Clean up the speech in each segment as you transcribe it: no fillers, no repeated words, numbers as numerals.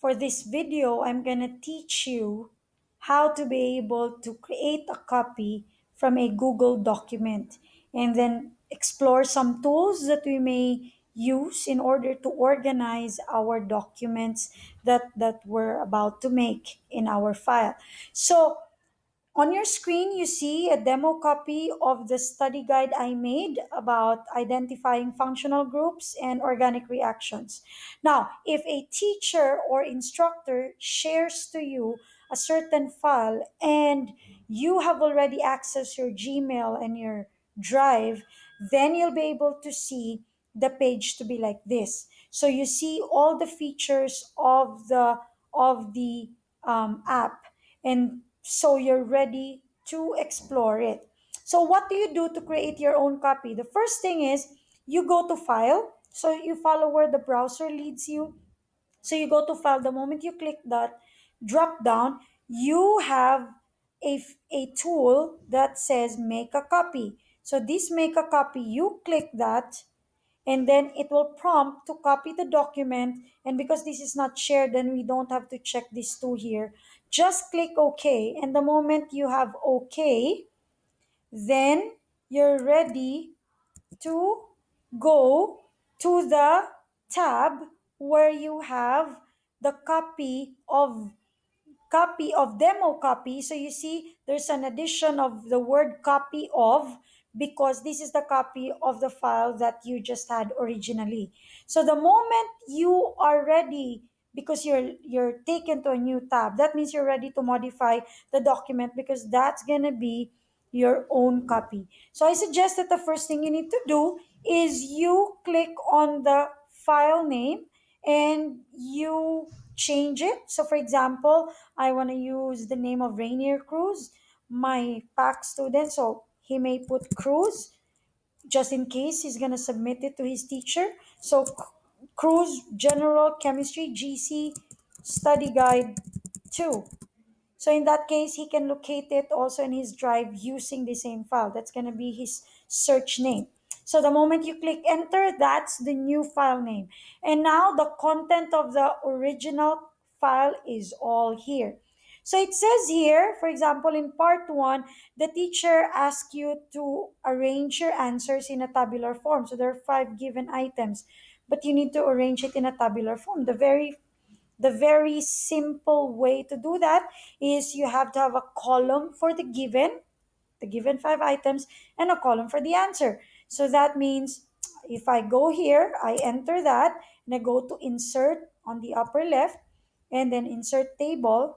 For this video, I'm going to teach you how to be able to create a copy from a Google document and then explore some tools that we may use in order to organize our documents that we're about to make in our file. So on your screen, you see a demo copy of the study guide I made about identifying functional groups and organic reactions. Now, if a teacher or instructor shares to you a certain file and you have already accessed your Gmail and your Drive, then you'll be able to see the page to be like this. So you see all the features of the app, and so you're ready to explore it. So what do you do to create your own copy? The first thing is you go to file. So you follow where the browser leads you. So you go to file. The moment you click that drop down, you have a tool that says make a copy. So this make a copy, you click that, and then it will prompt to copy the document. And because this is not shared, then we don't have to check these two here. Just click OK, and the moment you have OK, then you're ready to go to the tab where you have the copy of demo copy. So you see there's an addition of the word copy of, because this is the copy of the file that you just had originally. So the moment you are ready, because you're taken to a new tab, that means you're ready to modify the document, because that's going to be your own copy. So I suggest that the first thing you need to do is you click on the file name and you change it. So for example, I want to use the name of Rainier Cruz, my PAC student. So he may put Cruz just in case he's going to submit it to his teacher. So Cruz General Chemistry GC Study Guide 2. So in that case, he can locate it also in his drive using the same file. That's going to be his search name. So the moment you click enter, that's the new file name. And now the content of the original file is all here. So it says here, for example, in part one, the teacher asks you to arrange your answers in a tabular form. So there are 5 given items, but you need to arrange it in a tabular form. The very simple way to do that is you have to have a column for the given 5 items, and a column for the answer. So that means if I go here, I enter that, and I go to insert on the upper left, and then insert table.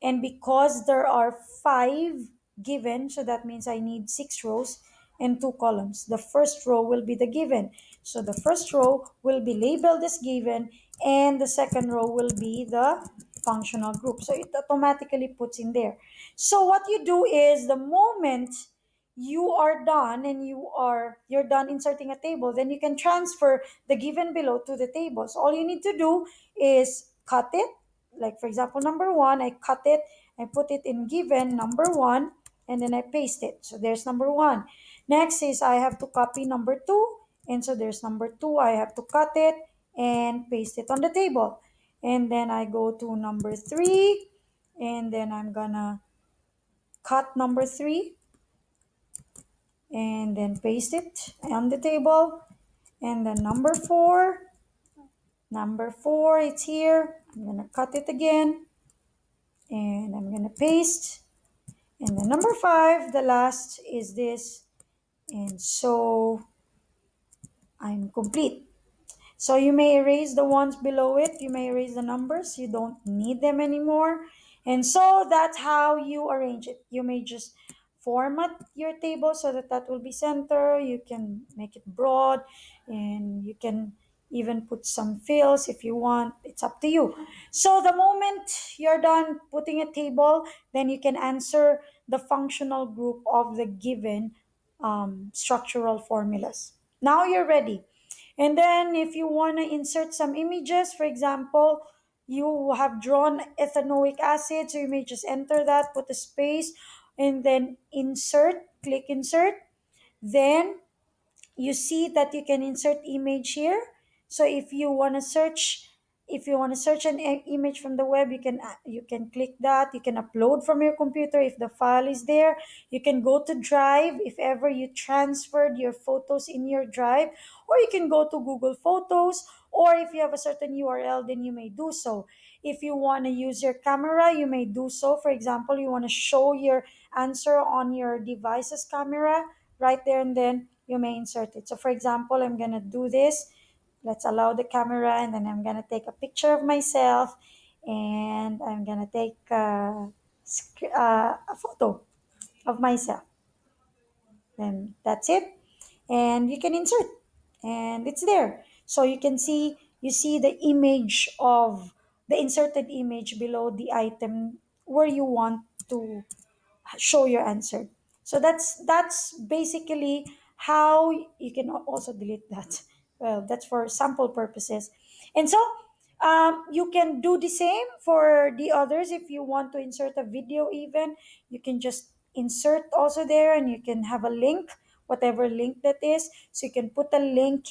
And because there are 5 given, so that means I need 6 rows and 2 columns. The first row will be the given. So the first row will be labeled as given, and the second row will be the functional group. So it automatically puts in there. So what you do is the moment you are done and you're done inserting a table, then you can transfer the given below to the table. So all you need to do is cut it. Like for example, number one, I cut it, I put it in given number one, and then I paste it. So there's number one. Next is I have to copy number two, and so there's number two. I have to cut it and paste it on the table. And then I go to number three, and then I'm gonna cut number three and then paste it on the table. And then number four, it's here. I'm gonna cut it again, and I'm gonna paste. And then number five, the last is this. And so I'm complete. So you may erase the ones below it. You may erase the numbers. You don't need them anymore. And so that's how you arrange it. You may just format your table so that that will be center. You can make it broad, and you can even put some fills if you want. It's up to you. So the moment you're done putting a table, then you can answer the functional group of the given structural formulas. Now you're ready. And then if you want to insert some images, for example, you have drawn ethanoic acid, so you may just enter that, put a space, and then insert, click insert. Then you see that you can insert image here. So if you want to search if you want to search an image from the web, you can click that. You can upload from your computer if the file is there. You can go to drive if ever you transferred your photos in your drive, or you can go to Google Photos, or if you have a certain URL, then you may do so. If you want to use your camera, you may do so. For example, you want to show your answer on your device's camera right there, and then you may insert it. So for example, I'm going to do this. Let's allow the camera, and then I'm gonna take a picture of myself, and I'm gonna take a photo of myself. Then that's it, and you can insert, and it's there. So you see the image of the inserted image below the item where you want to show your answer. So that's basically how you can also delete that. Well, that's for sample purposes. And so you can do the same for the others. If you want to insert a video, even you can just insert also there, and you can have a link, whatever link that is. So you can put a link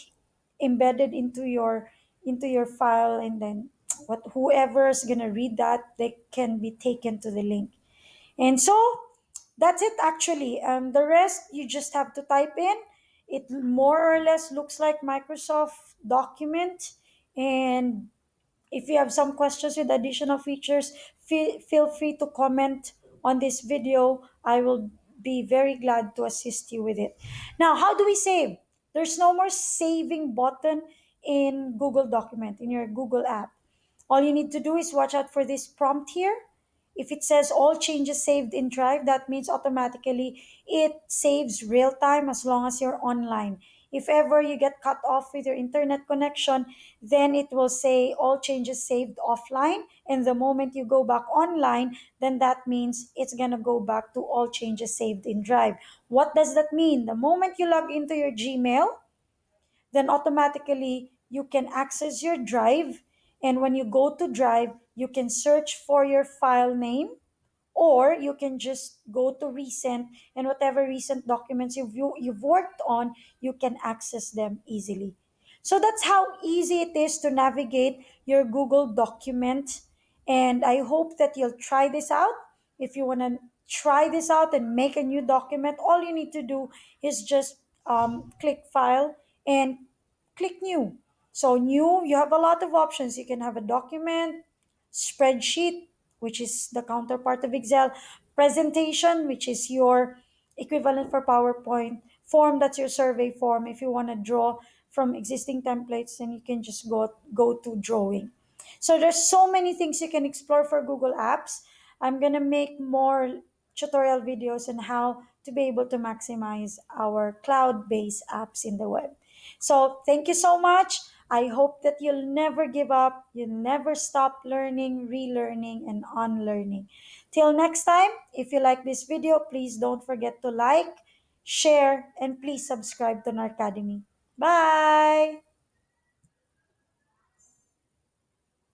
embedded into your file, and then whoever's gonna read that, they can be taken to the link. And so that's it actually. The rest you just have to type in. It more or less looks like Microsoft document. And if you have some questions with additional features, feel free to comment on this video. I will be very glad to assist you with it. Now, how do we save? There's no more saving button in Google Document, in your Google app. All you need to do is watch out for this prompt here. If it says all changes saved in Drive, that means automatically it saves real time as long as you're online. If ever you get cut off with your internet connection, then it will say all changes saved offline. And the moment you go back online, then that means it's going to go back to all changes saved in Drive. What does that mean? The moment you log into your Gmail, then automatically you can access your drive. And when you go to drive, you can search for your file name, or you can just go to recent, and whatever recent documents you've worked on, you can access them easily. So that's how easy it is to navigate your Google document. And I hope that you'll try this out. If you want to try this out and make a new document, all you need to do is just click file and click new. So new, you have a lot of options. You can have a document, spreadsheet, which is the counterpart of Excel, presentation, which is your equivalent for PowerPoint, form, that's your survey form. If you want to draw from existing templates, then you can just go to drawing. So there's so many things you can explore for Google Apps. I'm gonna make more tutorial videos on how to be able to maximize our cloud-based apps in the web. So thank you so much. I hope that you'll never give up, you'll never stop learning, relearning, and unlearning. Till next time, if you like this video, please don't forget to like, share, and please subscribe to Narcademy. Bye!